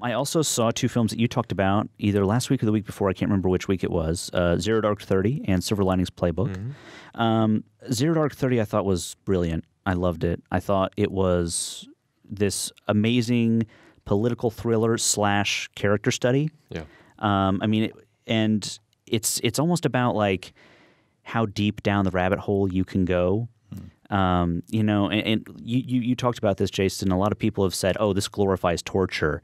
I also saw two films that you talked about either last week or the week before. I can't remember which week it was. Zero Dark 30 and Silver Linings Playbook. Zero Dark 30 I thought was brilliant. I loved it. I thought it was this amazing political thriller / character study. Yeah. I mean, it's almost about like how deep down the rabbit hole you can go. You know, and you talked about this, Jason. A lot of people have said, "Oh, this glorifies torture."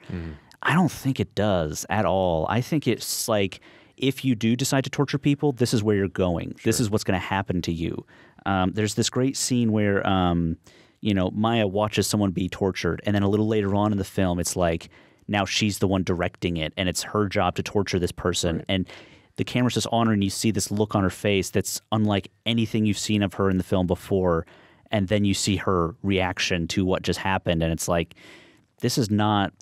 I don't think it does at all. I think it's like if you do decide to torture people, this is where you're going. This is what's going to happen to you. There's this great scene where you know, Maya watches someone be tortured, and then a little later on in the film, it's like now she's the one directing it, and it's her job to torture this person. And the camera's just on her, and you see this look on her face that's unlike anything you've seen of her in the film before. And then you see her reaction to what just happened, and it's like, this is not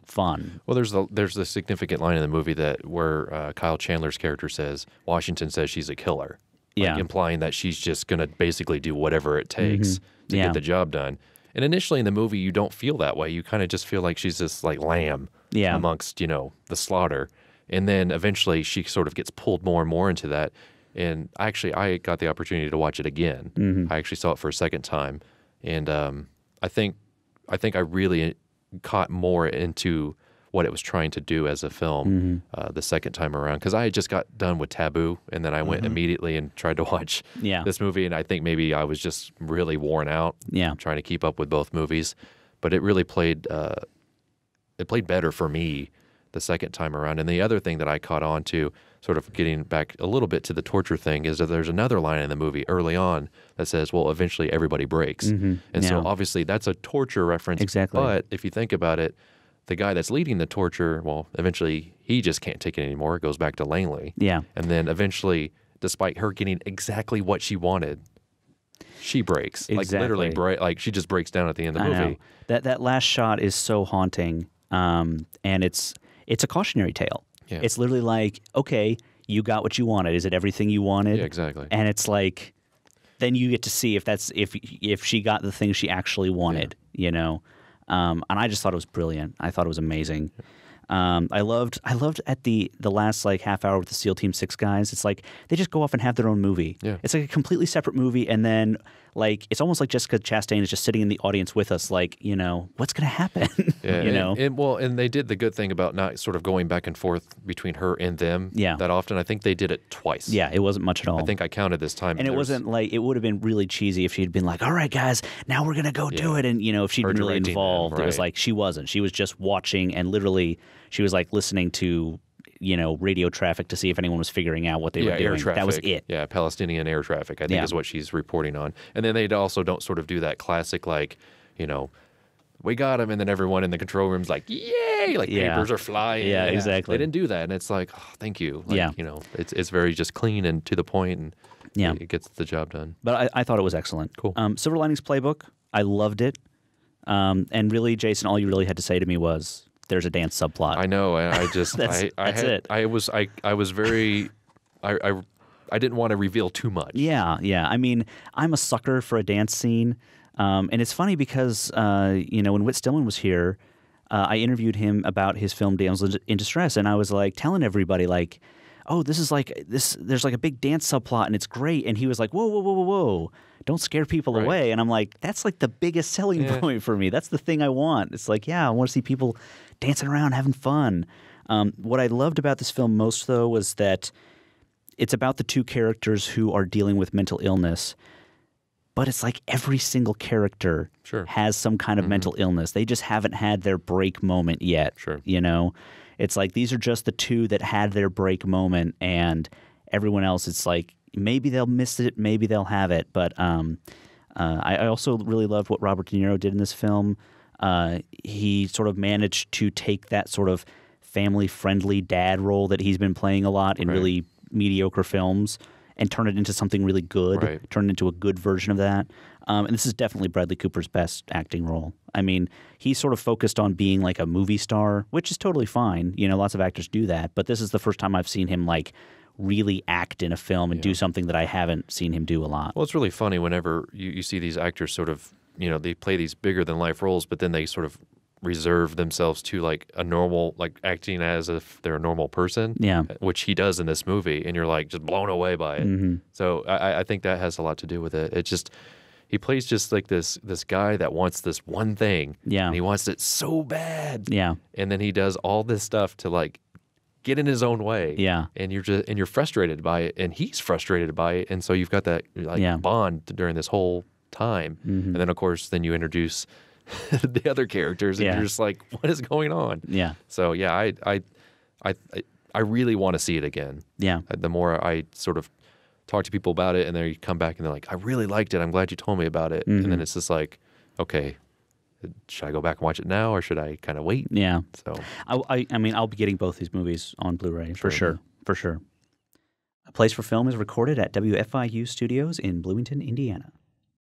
fun. Well, there's the significant line in the movie where Kyle Chandler's character says Washington says she's a killer, like implying that she's just going to basically do whatever it takes to get the job done. And initially in the movie, you don't feel that way. You kind of just feel like she's this like lamb amongst, you know, the slaughter. And then eventually she sort of gets pulled more and more into that. And actually, I got the opportunity to watch it again. I actually saw it for a second time, and I think I really caught more into what it was trying to do as a film the second time around, because I had just got done with Taboo, and then I went immediately and tried to watch this movie, and I think maybe I was just really worn out trying to keep up with both movies. But it really played better for me the second time around. And the other thing that I caught on to, sort of getting back a little bit to the torture thing, is that there's another line in the movie early on that says, well, eventually everybody breaks. And so obviously that's a torture reference. Exactly. But if you think about it, the guy that's leading the torture, well, eventually he just can't take it anymore. It goes back to Langley. Yeah. And then eventually, despite her getting exactly what she wanted, she breaks. Exactly. Like literally, like she just breaks down at the end of the movie. That last shot is so haunting, and it's a cautionary tale. Yeah. It's literally like, okay, you got what you wanted. Is it everything you wanted? Yeah, exactly. And it's like, then you get to see if she got the thing she actually wanted, you know? And I just thought it was brilliant. I thought it was amazing. I loved at the last like half hour with the SEAL Team 6 guys. It's like they just go off and have their own movie. Yeah. It's like a completely separate movie, and then like it's almost like Jessica Chastain is just sitting in the audience with us, like, you know, what's going to happen? Yeah, you know. And they did the good thing about not sort of going back and forth between her and them. That often. I think they did it twice. Yeah, it wasn't much at all. I think I counted this time, and it wasn't like, it would have been really cheesy if she'd been like, "All right, guys, now we're going to go do it," and you know, if she'd been really involved, it was like she wasn't. She was just watching, and literally she was like listening to, you know, radio traffic to see if anyone was figuring out what they were doing. Air traffic. That was it. Yeah, Palestinian air traffic, I think is what she's reporting on. And then they also don't sort of do that classic, like, you know, we got him, and then everyone in the control room's like, yay, like papers are flying. Yeah, exactly. They didn't do that, and it's like, oh, thank you. Like, you know, it's very just clean and to the point, and it gets the job done. But I thought it was excellent. Cool. Silver Linings Playbook, I loved it. And really, Jason, all you really had to say to me was, there's a dance subplot. I know. I just that's it. I was very I didn't want to reveal too much. Yeah. I mean, I'm a sucker for a dance scene, and it's funny because you know, when Whit Stillman was here, I interviewed him about his film Damsel in Distress, and I was like telling everybody like, oh, this is like this. There's like a big dance subplot, and it's great. And he was like, whoa, don't scare people away. And I'm like, that's like the biggest selling point for me. That's the thing I want. It's like, yeah, I want to see people dancing around, having fun. What I loved about this film most, though, was that it's about the two characters who are dealing with mental illness, but it's like every single character has some kind of mental illness. They just haven't had their break moment yet. You know, it's like these are just the two that had their break moment, and everyone else, it's like maybe they'll miss it, maybe they'll have it. But I also really loved what Robert De Niro did in this film. He sort of managed to take that sort of family-friendly dad role that he's been playing a lot in really mediocre films and turn it into something really good, turn it into a good version of that. And this is definitely Bradley Cooper's best acting role. I mean, he's sort of focused on being like a movie star, which is totally fine. You know, lots of actors do that. But this is the first time I've seen him like really act in a film and do something that I haven't seen him do a lot. Well, it's really funny whenever you see these actors sort of, you know, they play these bigger than life roles, but then they sort of reserve themselves to like a normal, like acting as if they're a normal person. Yeah. Which he does in this movie, and you're like just blown away by it. Mm-hmm. So I think that has a lot to do with it. It just he plays just like this guy that wants this one thing. Yeah. And he wants it so bad. Yeah. And then he does all this stuff to like get in his own way. Yeah. And you're frustrated by it, and he's frustrated by it, and so you've got that like bond during this whole time. Mm-hmm. And then of course then you introduce the other characters, and you're just like, what is going on? Yeah. So yeah, I really want to see it again. Yeah. The more I sort of talk to people about it, and they come back and they're like, I really liked it. I'm glad you told me about it. Mm-hmm. And then it's just like, okay, should I go back and watch it now, or should I kind of wait? Yeah. So I mean, I'll be getting both these movies on Blu-ray for sure. For sure. A Place for Film is recorded at WFIU Studios in Bloomington, Indiana.